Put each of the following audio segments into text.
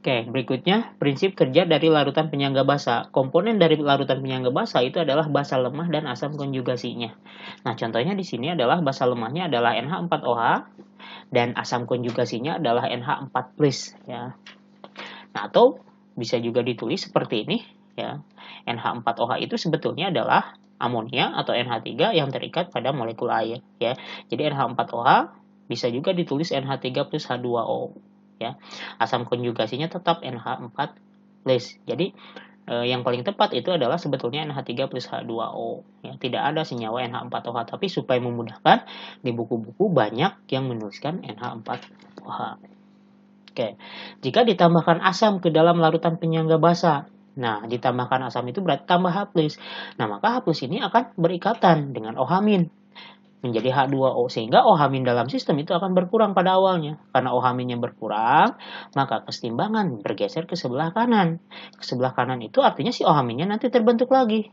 Oke, berikutnya prinsip kerja dari larutan penyangga basa. Komponen dari larutan penyangga basa itu adalah basa lemah dan asam konjugasinya. Nah, contohnya di sini adalah basa lemahnya adalah NH4OH dan asam konjugasinya adalah NH4+, ya. Nah, atau bisa juga ditulis seperti ini, ya. NH4OH itu sebetulnya adalah amonia atau NH3 yang terikat pada molekul air, ya. Jadi NH4OH bisa juga ditulis NH3 plus H2O, ya. Asam konjugasinya tetap NH4+. Jadi yang paling tepat itu adalah sebetulnya NH3 plus H2O, ya. Tidak ada senyawa NH4OH, tapi supaya memudahkan di buku-buku banyak yang menuliskan NH4OH. Oke, jika ditambahkan asam ke dalam larutan penyangga basa, nah ditambahkan asam itu berarti tambah H+. Nah, maka H+ ini akan berikatan dengan OH- menjadi H2O, sehingga OH- dalam sistem itu akan berkurang pada awalnya. Karena OH- berkurang, maka kesetimbangan bergeser ke sebelah kanan. Ke sebelah kanan itu artinya si OH- nanti terbentuk lagi,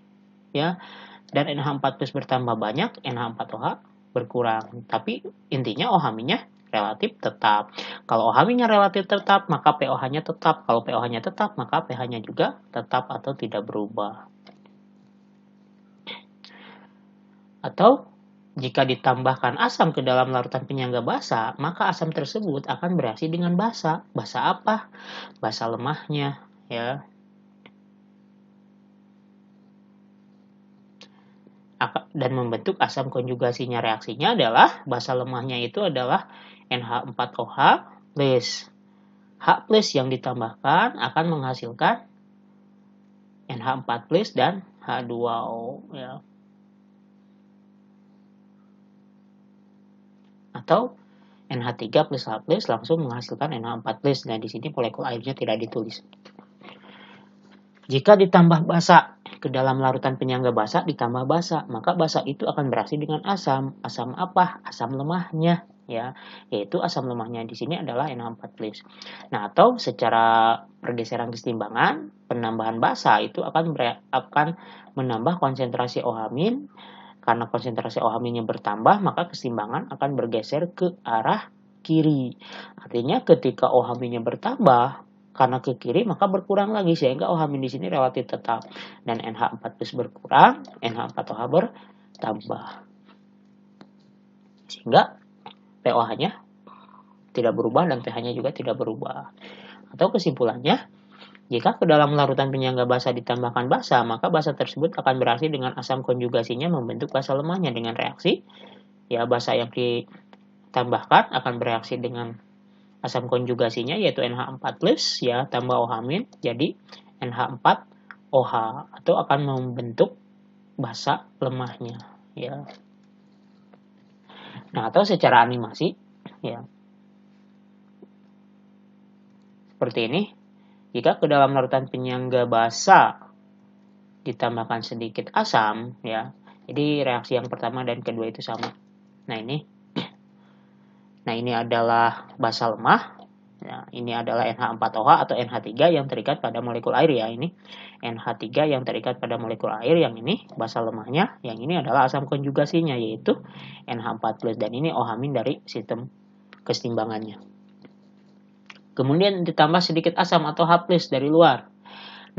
ya. Dan NH4+ bertambah banyak, NH4OH berkurang. Tapi intinya OH- relatif tetap. Kalau OH- relatif tetap, maka pOH-nya tetap. Kalau pOH-nya tetap, maka pH-nya juga tetap atau tidak berubah. Atau jika ditambahkan asam ke dalam larutan penyangga basa, maka asam tersebut akan bereaksi dengan basa. Basa apa? Basa lemahnya, ya. Dan membentuk asam konjugasinya. Reaksinya adalah basa lemahnya itu adalah NH4OH plus H+ yang ditambahkan akan menghasilkan NH4+ dan H2O, ya. Atau NH3 plus H+ langsung menghasilkan NH4+. Nah, di sini molekul airnya tidak ditulis. Jika ditambah basa ke dalam larutan penyangga basa ditambah basa, maka basa itu akan bereaksi dengan asam. Asam apa? Asam lemahnya, ya. Yaitu asam lemahnya di sini adalah NH4+. Nah, atau secara pergeseran kesetimbangan, penambahan basa itu akan menambah konsentrasi OH-. Karena konsentrasi OH-nya bertambah, maka kesetimbangan akan bergeser ke arah kiri. Artinya ketika OH-nya bertambah, karena ke kiri maka berkurang lagi, sehingga OH- di sini relatif tetap. Dan NH4+ berkurang, NH4OH bertambah. Sehingga pOH-nya tidak berubah dan pH-nya juga tidak berubah. Atau kesimpulannya, jika ke dalam larutan penyangga basa ditambahkan basa, maka basa tersebut akan bereaksi dengan asam konjugasinya membentuk basa lemahnya dengan reaksi, ya, basa yang ditambahkan akan bereaksi dengan asam konjugasinya yaitu NH4+, ya, tambah OH- jadi NH4OH, atau akan membentuk basa lemahnya, ya. Nah, atau secara animasi, ya, seperti ini. Jika ke dalam larutan penyangga basa ditambahkan sedikit asam, ya. Jadi reaksi yang pertama dan kedua itu sama. Nah, ini adalah basa lemah. Ya, ini adalah NH4OH atau NH3 yang terikat pada molekul air, ya. Ini NH3 yang terikat pada molekul air, yang ini basa lemahnya, yang ini adalah asam konjugasinya yaitu NH4+, dan ini OH- dari sistem kesetimbangannya. Kemudian ditambah sedikit asam atau H+ dari luar.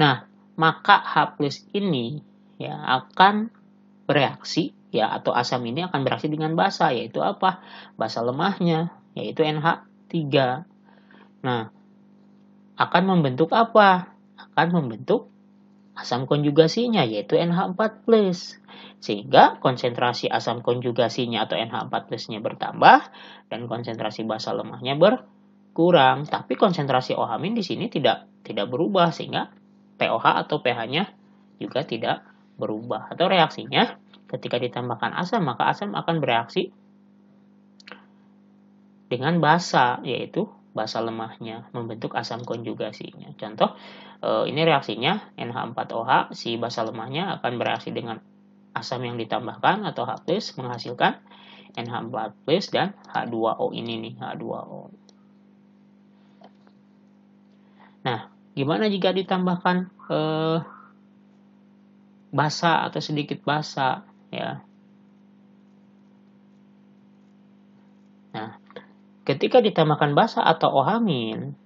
Nah, maka H+ ini, ya, akan bereaksi, ya, atau asam ini akan bereaksi dengan basa, yaitu apa? Basa lemahnya, yaitu NH3. Nah, akan membentuk apa? Akan membentuk asam konjugasinya, yaitu NH4+. Sehingga konsentrasi asam konjugasinya atau NH4+-nya bertambah dan konsentrasi basa lemahnya berkurang. Tapi konsentrasi OH- di sini tidak berubah, sehingga pOH atau pH-nya juga tidak berubah. Atau reaksinya, ketika ditambahkan asam, maka asam akan bereaksi dengan basa, yaitu basa lemahnya, membentuk asam konjugasinya. Contoh, ini reaksinya NH4OH, si basa lemahnya akan bereaksi dengan asam yang ditambahkan atau H+ menghasilkan NH4+ dan H2O ini nih, H2O. Nah, gimana jika ditambahkan basa atau sedikit basa, ya. Nah, ketika ditambahkan basa atau OH-,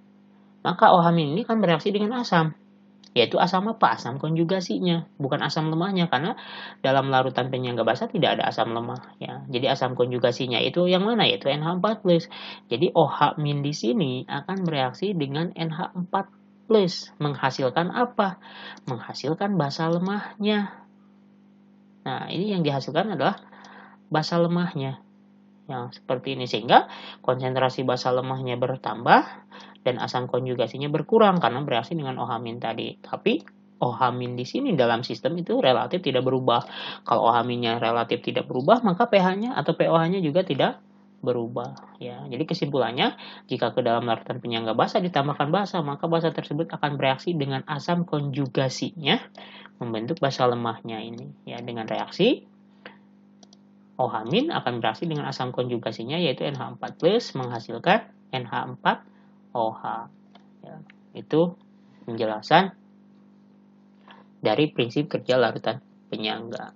maka OH- ini akan bereaksi dengan asam. Yaitu asam apa? Asam konjugasinya, bukan asam lemahnya, karena dalam larutan penyangga basa tidak ada asam lemah ya. Jadi asam konjugasinya itu yang mana? Yaitu NH4+. Jadi OH- di sini akan bereaksi dengan NH4+, menghasilkan apa? Menghasilkan basa lemahnya. Nah, ini yang dihasilkan adalah basa lemahnya. Yang seperti ini, sehingga konsentrasi basa lemahnya bertambah dan asam konjugasinya berkurang karena bereaksi dengan OH- tadi. Tapi OH- di sini dalam sistem itu relatif tidak berubah. Kalau OH-nya relatif tidak berubah, maka pH-nya atau pOH-nya juga tidak berubah ya. Jadi kesimpulannya, jika ke dalam larutan penyangga basa ditambahkan basa, maka basa tersebut akan bereaksi dengan asam konjugasinya membentuk basa lemahnya ini ya. Dengan reaksi OH- akan bereaksi dengan asam konjugasinya yaitu NH4+ menghasilkan NH4OH. Ya, itu penjelasan dari prinsip kerja larutan penyangga.